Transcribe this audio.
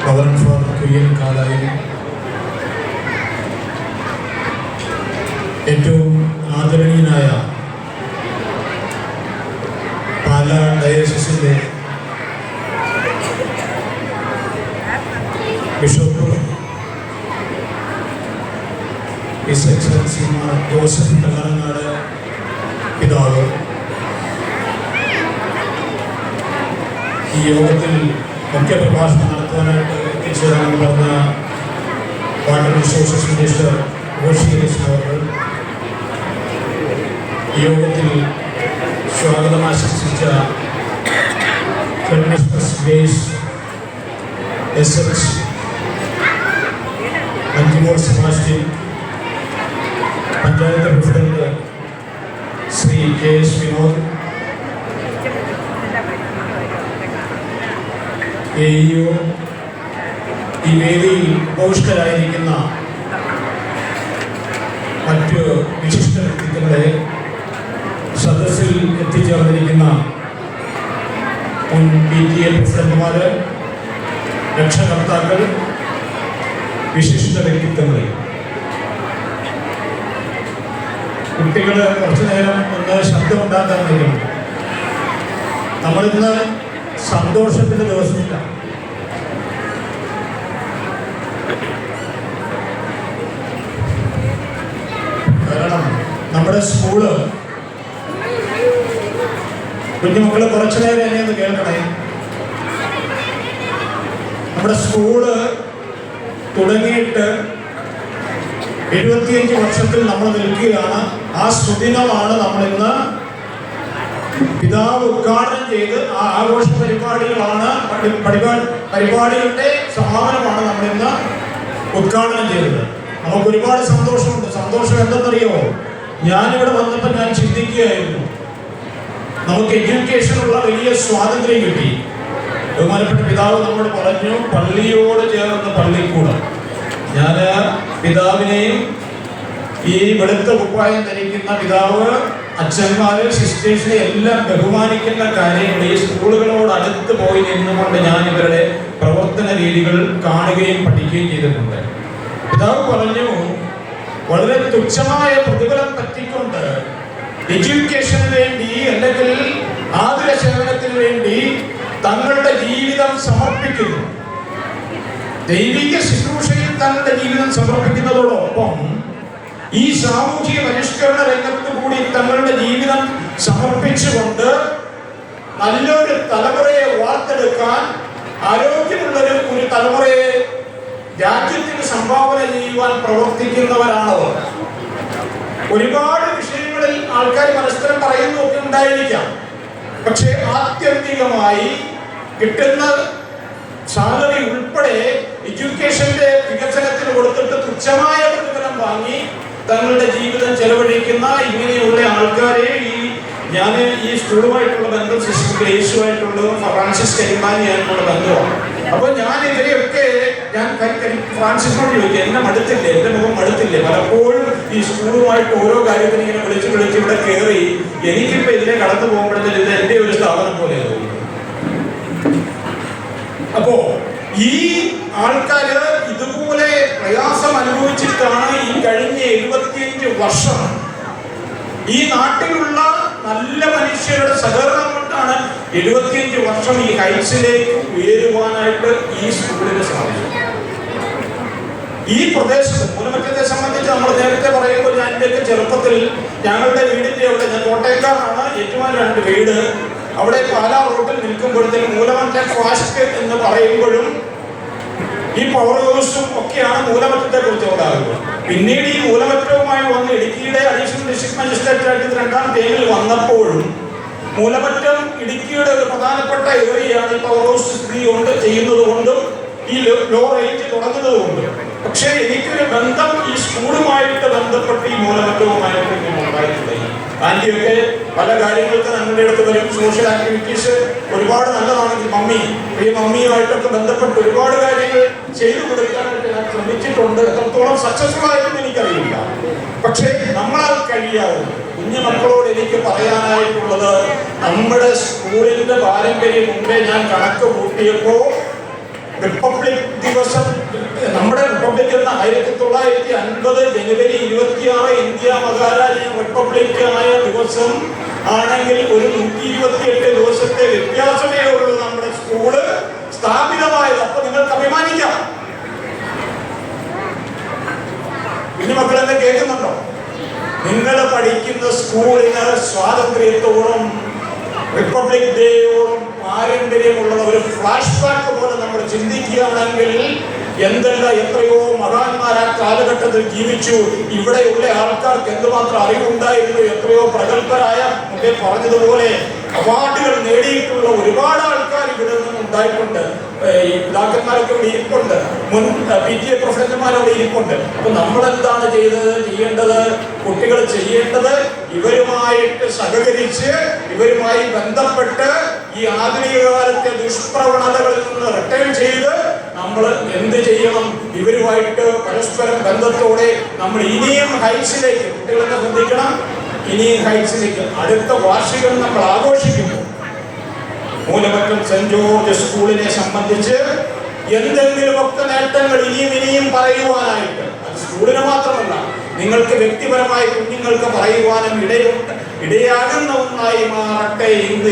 Reverend Father Kuyen Kalai, ഏറ്റവും ആദരണീയനായ പാലാ ഡയസിസിൻ്റെ bishop his excellency Mar Joseph Kallarangatt പിതാവ്, ഈ യോഗത്തിൽ മുഖ്യ പ്രഭാഷണം നടത്താനായിട്ട് എത്തിച്ചേരാമെന്ന് പറഞ്ഞ വാട്ടർ റിസോഴ്സസ് മിനിസ്റ്റർ അവർ, ഈ യോഗത്തിൽ സ്വാഗതം ആശംസിച്ച ബേസ് SH Anjumol Sebastian, panchayat president Shri KS Vinod, AEO, ഈ വേദിയിൽ ഉപവിഷ്ടരായിരിക്കുന്ന മറ്റ് വിശിഷ്ട വ്യക്തിത്വങ്ങളെ, സദസ്സിൽ എത്തിച്ചേർന്നിരിക്കുന്ന മുൻ PTA പ്രസിഡന്റുമാർ, രക്ഷകർത്താക്കൾ, വിശിഷ്ട വ്യക്തിത്വങ്ങൾ, കുട്ടികൾ കുറച്ചു നേരം ഒന്ന് ശബ്ദമുണ്ടാക്കാൻ കഴിയും. നമ്മളിന്ന് സന്തോഷത്തിൻ്റെ ദിവസമില്ല. കാരണം നമ്മുടെ സ്കൂള്, കുഞ്ഞുമക്കൾ കുറച്ചു നേരം എന്നെ ഒന്ന് കേൾക്കണേ, നമ്മുടെ സ്കൂള് തുടങ്ങിയിട്ട് 75 വർഷത്തിൽ നമ്മൾ നിൽക്കുകയാണ്. ആ സുദിനമാണ് നമ്മളിന്ന് പിതാവ് ഉദ്ഘാടനം ചെയ്ത് ആ ആഘോഷ പരിപാടികളാണ്, പരിപാടികളുടെ സമാപനമാണ് നമ്മളിന്ന് ഉദ്ഘാടനം ചെയ്തത്. നമുക്ക് ഒരുപാട് സന്തോഷമുണ്ട്. സന്തോഷം എന്തെന്നറിയോ? ഞാനിവിടെ വന്നപ്പോൾ ഞാൻ ചിന്തിക്കുകയായിരുന്നു, നമുക്ക് എഡ്യൂക്കേഷനുള്ള വലിയ സ്വാതന്ത്ര്യം കിട്ടി. ബഹുമാനപ്പെട്ട പിതാവ് നമ്മോട് പറഞ്ഞു, പള്ളിയോട് ചേർന്ന് പള്ളിക്കൂടം. ഞാൻ പിതാവിനെയും ഈ വെളുത്ത കുപ്പായം ധരിക്കുന്ന പിതാവ്, അച്ഛന്മാര്, സിസ്റ്റേഴ്സിനെ എല്ലാം ബഹുമാനിക്കുന്ന കാര്യങ്ങൾ ഈ സ്കൂളുകളോട് അടുത്ത് പോയി നിന്നുകൊണ്ട് ഞാൻ ഇവരുടെ പ്രവർത്തന രീതികൾ കാണുകയും പഠിക്കുകയും ചെയ്തിട്ടുണ്ട്. പിതാവ് പറഞ്ഞു, വളരെ തുച്ഛമായ പ്രതിഫലം പറ്റിക്കൊണ്ട് എഡ്യൂക്കേഷന് വേണ്ടി അല്ലെങ്കിൽ ആതുര സേവനത്തിന് വേണ്ടി തങ്ങളുടെ ജീവിതം സമർപ്പിക്കുന്നു. ദൈവിക ശുശ്രൂഷയിൽ തങ്ങളുടെ ജീവിതം സമർപ്പിക്കുന്നതോടൊപ്പം ഈ സാമൂഹിക പരിഷ്കരണ രംഗത്ത് കൂടി തങ്ങളുടെ ജീവിതം സമർപ്പിച്ചുകൊണ്ട് നല്ലൊരു തലമുറയെ വാർത്തെടുക്കാൻ, ആരോഗ്യമുള്ളൊരു ഒരു തലമുറയെ രാജ്യത്തിന് സംഭാവന ചെയ്യുവാൻ പ്രവർത്തിക്കുന്നവരാണവർ. ഒരുപാട് വിഷയങ്ങളിൽ ആൾക്കാർ പരസ്പരം പറയുന്നതൊക്കെ ഉണ്ടായിരിക്കാം. പക്ഷേ ആത്യന്തികമായി കിട്ടുന്ന സാലറി ഉൾപ്പെടെ എഡ്യൂക്കേഷന്റെ വികസനത്തിന് കൊടുത്തിട്ട് തുച്ഛമായ പ്രതിഫലം വാങ്ങി തങ്ങളുടെ ജീവിതം ചെലവഴിക്കുന്ന ഇങ്ങനെയുള്ള ആൾക്കാരെ ഞാൻ ഈ സ്കൂളുമായിട്ടുള്ള ബന്ധം സിസ്റ്റർ ഗ്രേസുമായിട്ടുള്ളതും ഫ്രാൻസിസ് കരിമാനിയായിട്ടുള്ള ബന്ധമാണ്. അപ്പോൾ ഞാൻ ഇവരെയൊക്കെ ഫ്രാൻസിസിനോട് ചോദിക്കും, എന്നെ മടുത്തില്ലേ, എൻ്റെ മുഖം മടുത്തില്ലേ? പലപ്പോഴും ഈ സ്കൂളുമായിട്ട് ഓരോ കാര്യത്തിന് ഇങ്ങനെ വിളിച്ച് ഇവിടെ കയറി എനിക്കിപ്പോൾ ഇതിനെ കടന്നു പോകുമ്പോഴത്തേക്കും ഇത് എൻ്റെ ഒരു സ്ഥാപനം പോലെ തോന്നി. അപ്പോ ഈ ആൾക്കാര് ഇതുപോലെ പ്രയാസം അനുഭവിച്ചിട്ടാണ് ഈ കഴിഞ്ഞ 75 വർഷം ഈ നാട്ടിലുള്ള നല്ല മനുഷ്യരുടെ സഹകരണം കൊണ്ടാണ് 75 വർഷം ഈ ഹൈറ്റ്സിലേക്ക് ഉയരുവാനായിട്ട് ഈ സ്കൂളിന് സാധിച്ചു. ഈ പ്രദേശത്ത് മൂലമറ്റത്തെ സംബന്ധിച്ച് നമ്മൾ നേരത്തെ പറയുമ്പോൾ, ഞാൻ എൻ്റെയൊക്കെ ചെറുപ്പത്തിൽ ഞങ്ങളുടെ വീടിൻ്റെ അവിടെ, ഞാൻ കോട്ടയക്കാരാണ്, ഏറ്റവും 2 വീട് അവിടെ പാലാ റോഡിൽ നിൽക്കുമ്പോഴത്തേക്കും മൂലമറ്റം ഫാസ്റ്റ് എന്ന് പറയുമ്പോഴും ഈ പവർ ഹൗസും ഒക്കെയാണ് മൂലമറ്റത്തെ കുറിച്ച് ഉണ്ടാകുന്നത്. പിന്നീട് ഈ മൂലമറ്റവുമായി വന്ന് ഇടുക്കിയുടെ അഡീഷണൽ ഡിസ്ട്രിക്ട് മജിസ്ട്രേറ്റ് ആയിട്ട് 2ാം ടേമിൽ വന്നപ്പോഴും മൂലമറ്റം ഇടുക്കിയുടെ ഒരു പ്രധാനപ്പെട്ട ഏരിയയാണ്. ഈ പവർ ഹൗസ് സ്ഥിതി ചെയ്യുന്നത് കൊണ്ടും ഈ ലോ റേഞ്ച് തുടങ്ങുന്നത് കൊണ്ടും. പക്ഷേ എനിക്കൊരു ബന്ധം ഈ സ്കൂളുമായിട്ട് ബന്ധപ്പെട്ട് ഈ മൂലമറ്റവുമായിട്ട് ഉണ്ടായിട്ടുണ്ടായി. ആന്റിയൊക്കെ പല കാര്യങ്ങൾക്ക് ഞങ്ങളുടെ അടുത്ത് വരും. സോഷ്യൽ ആക്ടിവിറ്റീസ് ഒരുപാട് നല്ലതാണ്. ഈ മമ്മിയുമായിട്ടൊക്കെ ബന്ധപ്പെട്ട് ഒരുപാട് കാര്യങ്ങൾ ചെയ്തു കൊടുക്കാനായിട്ട് ഞാൻ ശ്രമിച്ചിട്ടുണ്ട്. എത്രത്തോളം സക്സസ്ഫുൾ ആയെന്ന് എനിക്കറിയില്ല. പക്ഷേ നമ്മളാൽ കഴിയാവും. കുഞ്ഞു മക്കളോട് എനിക്ക് പറയാനായിട്ടുള്ളത്, നമ്മുടെ സ്കൂളിന്റെ പാരമ്പര്യം മുമ്പേ ഞാൻ കണക്ക് കൂട്ടിയപ്പോൾ റിപ്പബ്ലിക് ദിവസം, നമ്മുടെ റിപ്പബ്ലിക് എന്ന 1950 ജനുവരി 26 ഇന്ത്യ മഹാരാജ്യം റിപ്പബ്ലിക്കായ ദിവസം ആണെങ്കിൽ ഒരു 128 ദിവസത്തെ വ്യത്യാസമേ ഉള്ളൂ നമ്മുടെ സ്കൂള് സ്ഥാപിതമായത്. അപ്പൊ നിങ്ങൾക്ക് അഭിമാനിക്കാം. കുഞ്ഞു മക്കളെന്നെ കേൾക്കുന്നുണ്ടോ? നിങ്ങൾ പഠിക്കുന്ന സ്കൂളിന് സ്വാതന്ത്ര്യത്തോടും റിപ്പബ്ലിക് ഡേയോടും പാരമ്പര്യമുള്ള ഒരു ഫ്ലാഷ് ബാക്ക് പോലെ നമ്മൾ ചിന്തിക്കുകയാണെങ്കിൽ എത്രയോ മഹാന്മാർ ആ കാലഘട്ടത്തിൽ ജീവിച്ചു. ഇവിടെയുള്ള ആൾക്കാർക്ക് എന്തുമാത്രം അറിവുണ്ടായിരുന്നു. എത്രയോ പ്രഗത്ഭരായ മുന്നേ പറഞ്ഞതുപോലെ അവാർഡുകൾ നേടിയിട്ടുള്ള ഒരുപാട് ആൾക്കാർ ഇവിടെ നിന്നും ഉണ്ടായിട്ടുണ്ട്. ഈ പിതാക്കന്മാരൊക്കെ ഇവിടെ ഇരിപ്പുണ്ട്, മുൻ PTA പ്രൊഫസർമാർ അവിടെ ഇരിപ്പുണ്ട്. അപ്പൊ നമ്മളെന്താണ് ചെയ്യേണ്ടത്? കുട്ടികൾ ചെയ്യേണ്ടത് ഇവരുമായിട്ട് സഹകരിച്ച് ഇവരുമായി ബന്ധപ്പെട്ട് ഈ ആധുനിക കാലത്തെ ദുഷ്പ്രവണതകളിൽ നിന്ന് റിട്ടേൺ ചെയ്ത് നമ്മൾ എന്ത് ചെയ്യണം? ഇവരുമായിട്ട് പരസ്പരം ബന്ധത്തോടെ നമ്മൾ ഇനിയും ഹൈറ്റ്സിലേക്ക്, കുട്ടികളൊക്കെ ശ്രദ്ധിക്കണം, ഇനിയും ഹൈറ്റ്സിലേക്ക് അടുത്ത വാർഷികം നമ്മൾ ആഘോഷിക്കുമ്പോൾ മൂലമറ്റം സെന്റ് ജോർജ് സ്കൂളിനെ സംബന്ധിച്ച് എന്തെങ്കിലുമൊക്കെ നേട്ടങ്ങൾ ഇനിയും പറയുവാനായിട്ട്, അത് സ്കൂളിന് മാത്രമല്ല നിങ്ങൾക്ക് വ്യക്തിപരമായി കുഞ്ഞുങ്ങൾക്ക് പറയുവാനും ഇടയാകുന്ന ഒന്നായി മാറട്ടെ എന്ന്